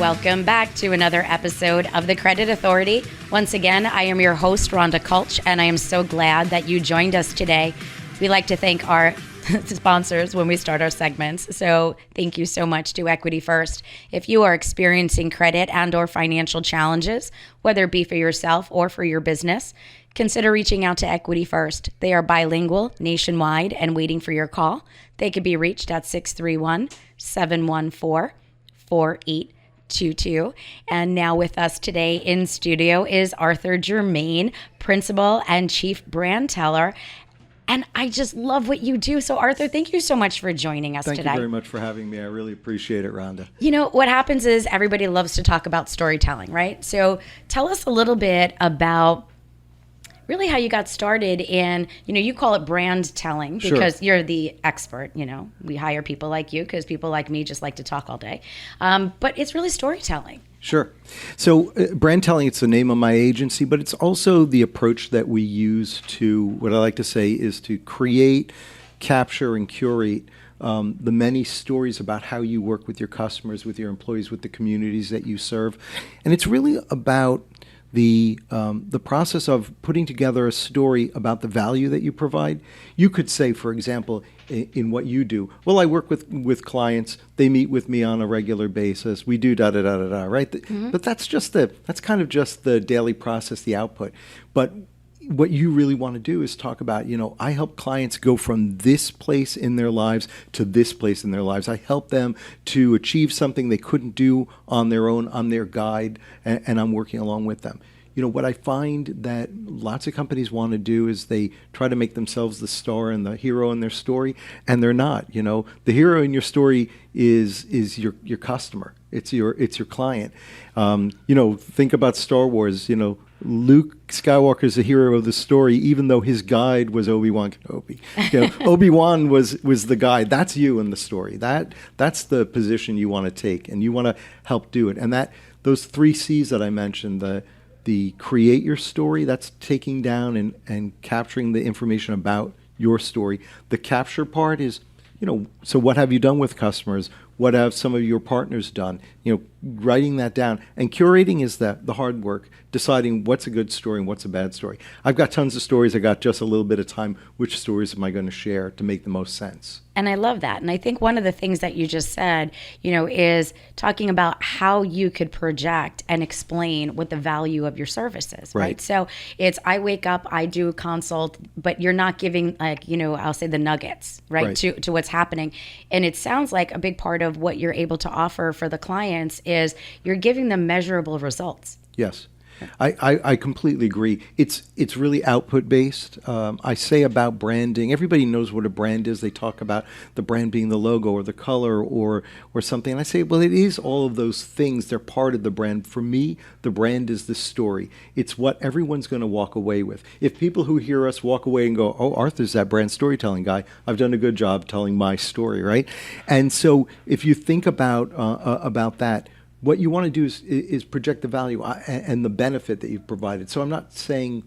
Welcome back to another episode of The Credit Authority. Once again, I am your host, Rhonda Kulch, and I am so glad that you joined us today. We like to thank our sponsors when we start our segments. So thank you so much to Equity First. If you are experiencing credit and or financial challenges, whether it be for yourself or for your business, consider reaching out to Equity First. They are bilingual, nationwide, and waiting for your call. They can be reached at 631-714-4822. And now with us today in studio is Arthur Germain, Principal and Chief Brandteller. And I just love what you do. So Arthur, thank you so much for joining us today. Thank you very much for having me. I really appreciate it, Rhonda. You know, what happens is everybody loves to talk about storytelling, right? So tell us a little bit about really how you got started in, you call it brand telling because You're the expert, we hire people like you because people like me just like to talk all day. But it's really storytelling. Sure. So Brandtelling, it's the name of my agency, but it's also the approach that we use to, what I like to say is to create, capture, and curate the many stories about how you work with your customers, with your employees, with the communities that you serve. And it's really about the process of putting together a story about the value that you provide. You could say, for example, in what you do, well, I work with clients, they meet with me on a regular basis, we do da-da-da-da-da, right? Mm-hmm. But that's kind of just the daily process, the output. But what you really want to do is talk about, I help clients go from this place in their lives to this place in their lives. I help them to achieve something they couldn't do on their own. I'm their guide, and I'm working along with them. What I find that lots of companies want to do is they try to make themselves the star and the hero in their story, and they're not. The hero in your story is your customer. It's your client. Think about Star Wars. Luke Skywalker is the hero of the story, even though his guide was Obi-Wan Kenobi. Obi-Wan was the guide. That's you in the story. That's the position you want to take, and you want to help do it. And those 3 C's that I mentioned, the create your story, that's taking down and capturing the information about your story. The capture part is, so what have you done with customers? What have some of your partners done? Writing that down. And curating is the hard work, deciding what's a good story and what's a bad story. I've got tons of stories. I got just a little bit of time. Which stories am I going to share to make the most sense? And I love that. And I think one of the things that you just said, is talking about how you could project and explain what the value of your service is, right? So it's, I wake up, I do a consult, but you're not giving I'll say the nuggets, right? To what's happening. And it sounds like a big part of what you're able to offer for the clients is you're giving them measurable results. Yes. I completely agree. It's really output based. I say about branding, everybody knows what a brand is. They talk about the brand being the logo or the color or something. And I say, well, it is all of those things. They're part of the brand. For me, the brand is the story. It's what everyone's going to walk away with. If people who hear us walk away and go, oh, Arthur's that brand storytelling guy, I've done a good job telling my story, right? And so if you think about that, what you want to do is project the value and the benefit that you've provided. So I'm not saying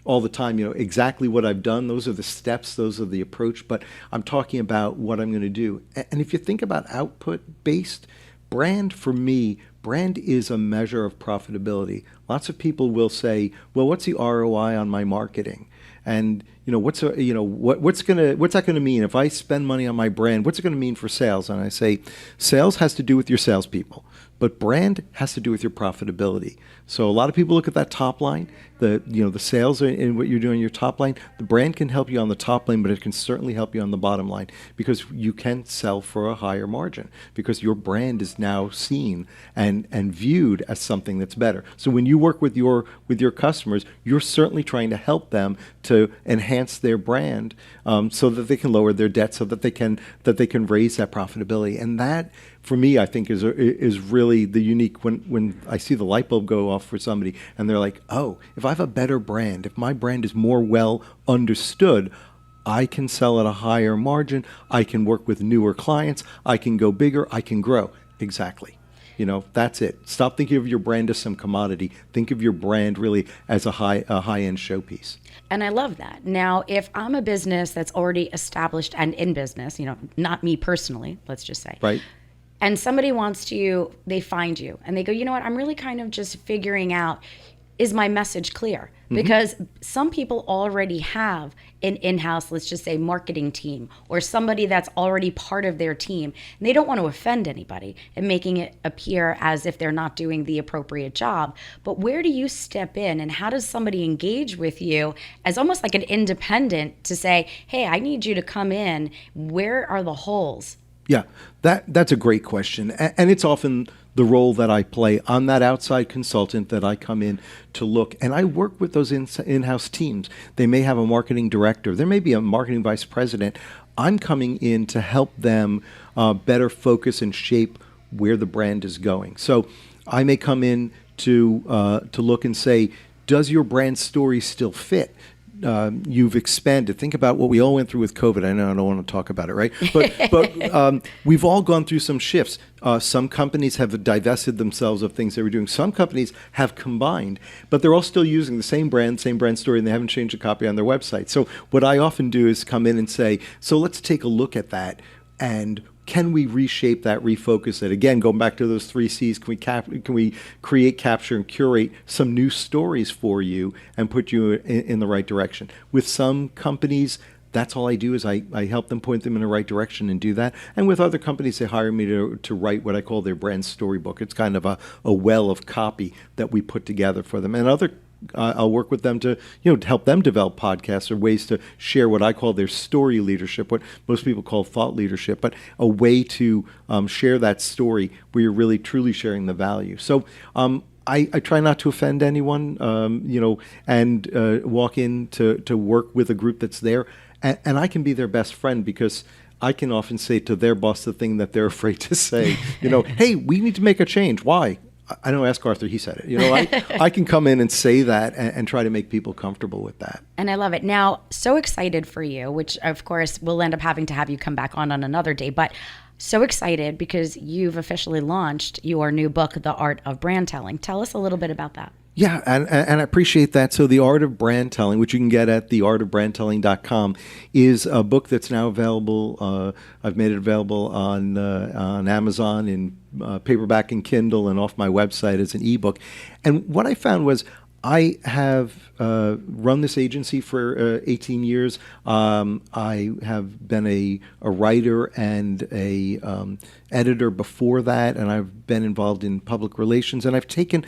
all the time, exactly what I've done. Those are the steps, those are the approach, but I'm talking about what I'm going to do. And if you think about output-based, brand for me, brand is a measure of profitability. Lots of people will say, well, what's the ROI on my marketing? And what's that going to mean if I spend money on my brand? What's it going to mean for sales? And I say, sales has to do with your salespeople, but brand has to do with your profitability. So a lot of people look at that top line, the sales and what you're doing, your top line. The brand can help you on the top line, but it can certainly help you on the bottom line because you can sell for a higher margin because your brand is now seen and viewed as something that's better. So when you work with your customers, you're certainly trying to help them to enhance their brand so that they can lower their debt, so that they can raise that profitability. And that, for me, I think is really the unique when I see the light bulb go off for somebody and they're like, oh, if I have a better brand, if my brand is more well understood, I can sell at a higher margin, I can work with newer clients, I can go bigger, I can grow. Exactly. That's it. Stop thinking of your brand as some commodity. Think of your brand really as a high-end showpiece. And I love that. Now, if I'm a business that's already established and in business, not me personally, let's just say. Right. and somebody they find you and they go, you know what, I'm really kind of just figuring out, is my message clear? Because some people already have an in-house, let's just say, marketing team or somebody that's already part of their team. And they don't want to offend anybody and making it appear as if they're not doing the appropriate job. But where do you step in, and how does somebody engage with you as almost like an independent to say, hey, I need you to come in. Where are the holes? Yeah, that's a great question. And it's often the role that I play. I'm that outside consultant that I come in to look, and I work with those in-house teams. They may have a marketing director. There may be a marketing vice president. I'm coming in to help them better focus and shape where the brand is going. So I may come in to look and say, does your brand story still fit? You've expanded. Think about what we all went through with COVID. I know I don't want to talk about it, right? But we've all gone through some shifts. Some companies have divested themselves of things they were doing. Some companies have combined, but they're all still using the same brand story, and they haven't changed a copy on their website. So what I often do is come in and say, so let's take a look at that, and can we reshape that, refocus it? Again, going back to those 3 C's, can we create, capture, and curate some new stories for you and put you in the right direction? With some companies, that's all I do is I help them point them in the right direction and do that. And with other companies, they hire me to write what I call their brand storybook. It's kind of a well of copy that we put together for them. And I'll work with them to help them develop podcasts or ways to share what I call their story leadership, what most people call thought leadership, but a way to share that story where you're really truly sharing the value. So I try not to offend anyone, and walk in to work with a group that's there, and I can be their best friend because I can often say to their boss the thing that they're afraid to say. Hey, we need to make a change. Why? I don't ask Arthur, he said it. I can come in and say that and try to make people comfortable with that. And I love it. Now, so excited for you, which of course we'll end up having to have you come back on another day, but so excited because you've officially launched your new book, The Art of Brandtelling. Tell us a little bit about that. Yeah, and I appreciate that. So The Art of Brandtelling, which you can get at theartofbrandtelling.com, is a book that's now available. I've made it available on Amazon in paperback and Kindle, and off my website as an ebook. And what I found was I have run this agency for 18 years. I have been a writer and a editor before that, and I've been involved in public relations, and I've taken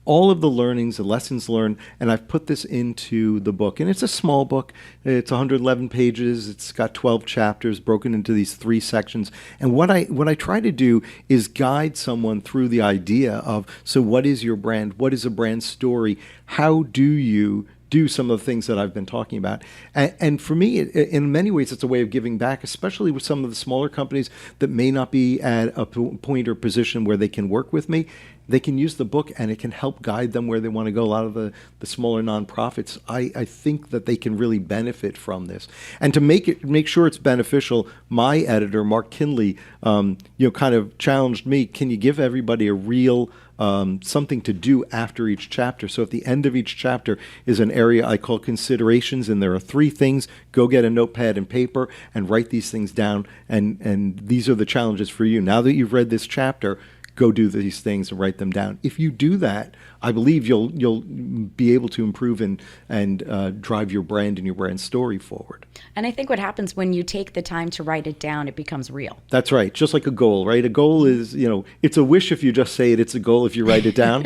all of the learnings, the lessons learned, and I've put this into the book. And it's a small book. It's 111 pages. It's got 12 chapters broken into these 3 sections. And what I try to do is guide someone through the idea of, so what is your brand? What is a brand story? How do you do some of the things that I've been talking about? And for me, in many ways, it's a way of giving back, especially with some of the smaller companies that may not be at a point or position where they can work with me. They can use the book, and it can help guide them where they want to go. A lot of the smaller nonprofits, I think that they can really benefit from this. And to make sure it's beneficial, my editor, Mark Kinley, kind of challenged me, can you give everybody a real something to do after each chapter? So at the end of each chapter is an area I call considerations, and there are 3 things. Go get a notepad and paper and write these things down, and these are the challenges for you. Now that you've read this chapter, go do these things and write them down. If you do that, I believe you'll be able to improve and drive your brand and your brand story forward. And I think what happens when you take the time to write it down, it becomes real. That's right. Just like a goal, right? A goal is, it's a wish if you just say it. It's a goal if you write it down.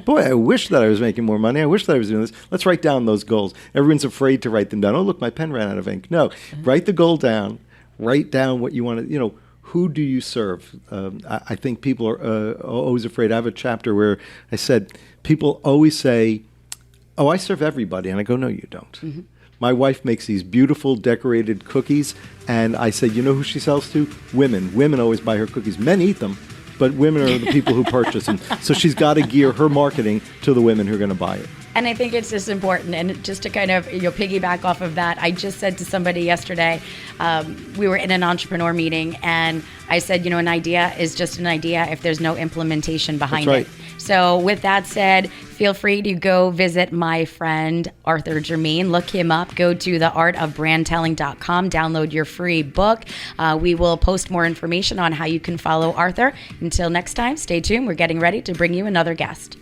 Boy, I wish that I was making more money. I wish that I was doing this. Let's write down those goals. Everyone's afraid to write them down. Oh, look, my pen ran out of ink. No, write the goal down. Write down what you want to, who do you serve? I think people are always afraid. I have a chapter where I said, people always say, oh, I serve everybody. And I go, no, you don't. Mm-hmm. My wife makes these beautiful decorated cookies. And I said, you know who she sells to? Women. Women always buy her cookies. Men eat them, but women are the people who purchase them. So she's got to gear her marketing to the women who are going to buy it. And I think it's just important. And just to kind of piggyback off of that, I just said to somebody yesterday, we were in an entrepreneur meeting, and I said, an idea is just an idea if there's no implementation behind That's right. it. So with that said, feel free to go visit my friend Arthur Germain. Look him up. Go to theartofbrandtelling.com. Download your free book. We will post more information on how you can follow Arthur. Until next time, stay tuned. We're getting ready to bring you another guest.